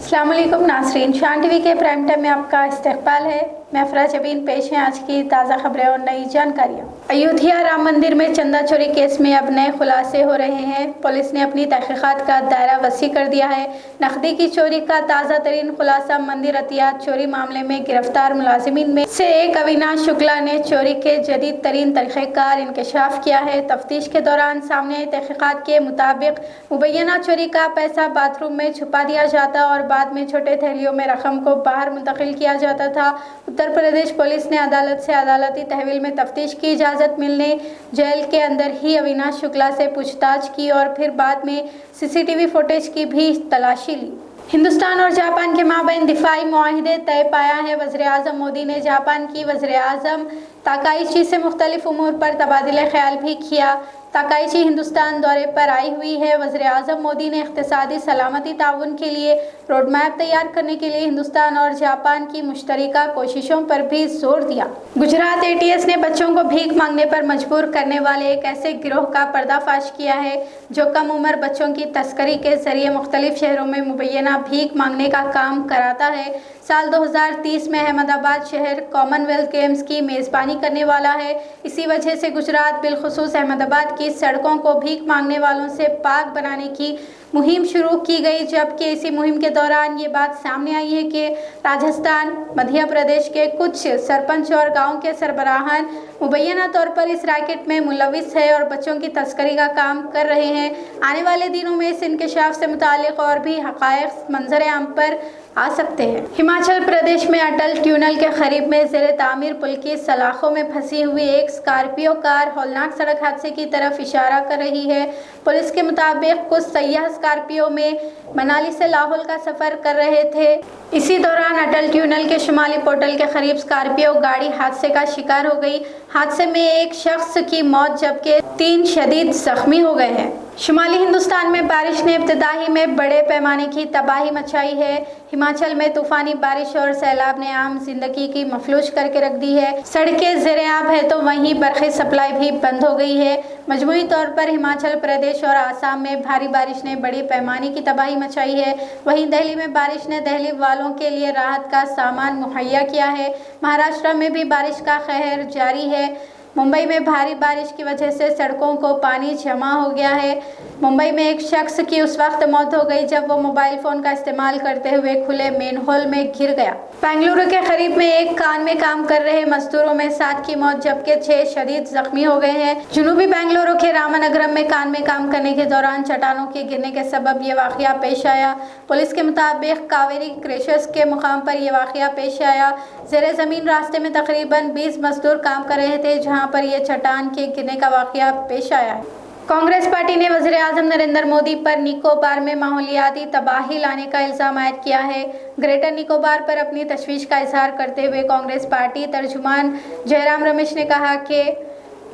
अस्सलाम वालेकुम नाज़रीन, शान टीवी के प्राइम टाइम में आपका इस्तकबाल है। मैं अफरा जबीन, पेश है आज की ताज़ा खबरें और नई जानकारियाँ। अयोध्या राम मंदिर में चंदा चोरी केस में अब नए खुलासे हो रहे हैं। पुलिस ने अपनी तहकीकात का दायरा वसी कर दिया है। नकदी की चोरी का ताज़ा तरीन खुलासा, मंदिर अतियात चोरी मामले में गिरफ्तार मुलाजिमीन में से एक अविनाश शुक्ला ने चोरी के जदीद तरीन तरीक़ेकार इंकशाफ किया है। तफ्तीश के दौरान सामने आई तहकीकात के मुताबिक मुबैना चोरी का पैसा बाथरूम में छुपा दिया जाता और बाद में छोटे थैलियों में रकम को बाहर मुंतकिल किया जाता था। उत्तर प्रदेश पुलिस ने अदालत से अदालती तहवील में तफ्तीश की इजाज़त मिलने जेल के अंदर ही अविनाश शुक्ला से पूछताछ की और फिर बाद में सीसीटीवी फुटेज की भी तलाशी ली। हिंदुस्तान और जापान के माबैन दिफाई मुआहिदे तय पाया है। वज़ीर आज़म मोदी ने जापान की वज़ीर आज़म ताकाइची से मुख्तलिफ उमूर पर तबादिले ख्याल भी किया। ताकाइची हिंदुस्तान दौरे पर आई हुई है। वज़ीर आज़म मोदी ने इक़्तिसादी सलामती ताउन के लिए रोड मैप तैयार करने के लिए हिंदुस्तान और जापान की मुश्तरका कोशिशों पर भी जोर दिया। गुजरात एटीएस ने बच्चों को भीख मांगने पर मजबूर करने वाले एक ऐसे गिरोह का पर्दाफाश किया है जो कम उम्र बच्चों की तस्करी के जरिए मुख्तलिफ शहरों में मुबैना भीख मांगने का काम कराता है। साल 2030 में अहमदाबाद शहर कॉमनवेल्थ गेम्स की मेज़बानी करने वाला है। इसी वजह से गुजरात बिलखुसूस अहमदाबाद की सड़कों को भीख मांगने वालों से पाक बनाने की मुहिम शुरू की गई, जबकि इसी मुहिम के दौरान ये बात सामने आई है कि राजस्थान, मध्य प्रदेश के कुछ सरपंच और गांव के सरबराहान मुबैना तौर पर इस रैकेट में मुलविस है और बच्चों की तस्करी का काम कर रहे हैं। आने वाले दिनों में इस इंकशाफ से मुतालिक और भी हक़ाइक़ मंजर आम पर आ सकते हैं। हिमाचल प्रदेश में अटल ट्यूनल के करीब में ज़ेरे तामीर पुल की सलाखों में फंसी हुई एक स्कॉर्पियो कार हौलनाक सड़क हादसे की तरफ इशारा कर रही है। पुलिस के मुताबिक कुछ सयाह स्कॉर्पियो में मनाली से लाहौल का सफ़र कर रहे थे। इसी दौरान अटल ट्यूनल के शुमाली पोर्टल के करीब स्कॉर्पियो गाड़ी हादसे का शिकार हो गई। हादसे में एक शख्स की मौत जबकि 3 शदीद जख्मी हो गए हैं। शुमाली हिंदुस्तान में बारिश ने इब्तिदाई में बड़े पैमाने की तबाही मचाई है। हिमाचल में तूफानी बारिश और सैलाब ने आम जिंदगी की मफलूज करके रख दी है। सड़कें ज़ेर-ए-आब है तो वहीं बरक़ी सप्लाई भी बंद हो गई है। मजमूई तौर पर हिमाचल प्रदेश और आसाम में भारी बारिश ने बड़ी पैमाने की तबाही मचाई है। वहीं दिल्ली में बारिश ने दिल्ली वालों के लिए राहत का सामान मुहैया किया है। महाराष्ट्र में भी बारिश का कहर जारी है। मुंबई में भारी बारिश की वजह से सड़कों को पानी जमा हो गया है। मुंबई में एक शख्स की उस वक्त मौत हो गई जब वो मोबाइल फ़ोन का इस्तेमाल करते हुए खुले मेनहोल में गिर गया। बेंगलुरु के करीब में एक कान में काम कर रहे मजदूरों में 7 की मौत जबकि 6 शदीद जख्मी हो गए हैं। जुनूबी बेंगलुरु के रामानगरम में कान में काम करने के दौरान चट्टानों के गिरने के सबब ये वाक़या पेश आया। पुलिस के मुताबिक कावेरी क्रशर्स के मुकाम पर यह वाक़या पेश आया। ज़ेरे ज़मीन रास्ते में तकरीबन 20 मजदूर काम कर रहे थे जहाँ पर यह चट्टान के गिरने का वाक़या पेश आया है। कांग्रेस पार्टी ने वज़ीर आज़म नरेंद्र मोदी पर निकोबार में माहौलियाती तबाही लाने का इल्ज़ाम आयद किया है। ग्रेटर निकोबार पर अपनी तशवीश का इजहार करते हुए कांग्रेस पार्टी तर्जुमान जयराम रमेश ने कहा कि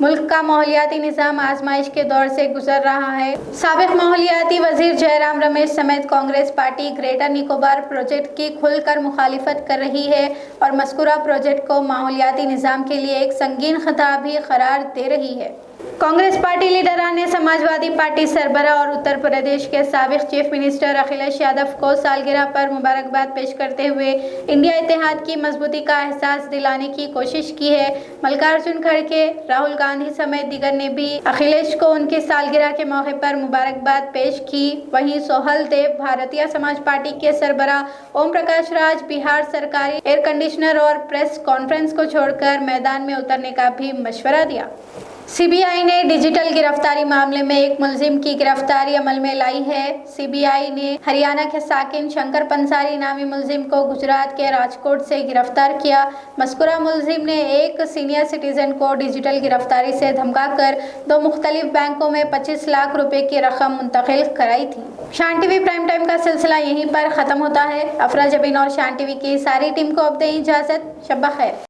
मुल्क का माहौलियाती निज़ाम आजमाइश के दौर से गुजर रहा है। साबिक़ माहौलियाती वज़ीर जयराम रमेश समेत Congress party greater Nicobar project की खुलकर मुखालिफत कर रही है और मज़कूरा प्रोजेक्ट को माहौलियाती निज़ाम के लिए एक संगीन खतरा भी करार दे रही है। कांग्रेस पार्टी लीडरान ने समाजवादी पार्टी सरबराह और उत्तर प्रदेश के साबिक़ चीफ मिनिस्टर अखिलेश यादव को सालगिरह पर मुबारकबाद पेश करते हुए इंडिया इत्तेहाद की मजबूती का एहसास दिलाने की कोशिश की है। मल्लिकार्जुन खड़गे, राहुल गांधी समेत दीगर ने भी अखिलेश को उनकी सालगिरह के मौके पर मुबारकबाद पेश की। वहीं सोहल देव, भारतीय समाज पार्टी के सरबराह ओम प्रकाश राज बिहार सरकारी एयर कंडीशनर और प्रेस कॉन्फ्रेंस को छोड़कर मैदान में उतरने का भी मशवरा दिया। सीबीआई ने डिजिटल गिरफ्तारी मामले में एक मुलजिम की गिरफ्तारी अमल में लाई है। सीबीआई ने हरियाणा के साकिन शंकर पंसारी नामी मुलजिम को गुजरात के राजकोट से गिरफ्तार किया। मज़कूरा मुलजिम ने एक सीनियर सिटीजन को डिजिटल गिरफ्तारी से धमकाकर 2 मुख्तलिफ बैंकों में 25 लाख रुपए की रकम मुंतकिल कराई थी। शान टीवी प्राइम टाइम का सिलसिला यहीं पर ख़त्म होता है। अफरा जबीन और शान टीवी की सारी टीम को अब दें इजाज़त। शब ख़ैर।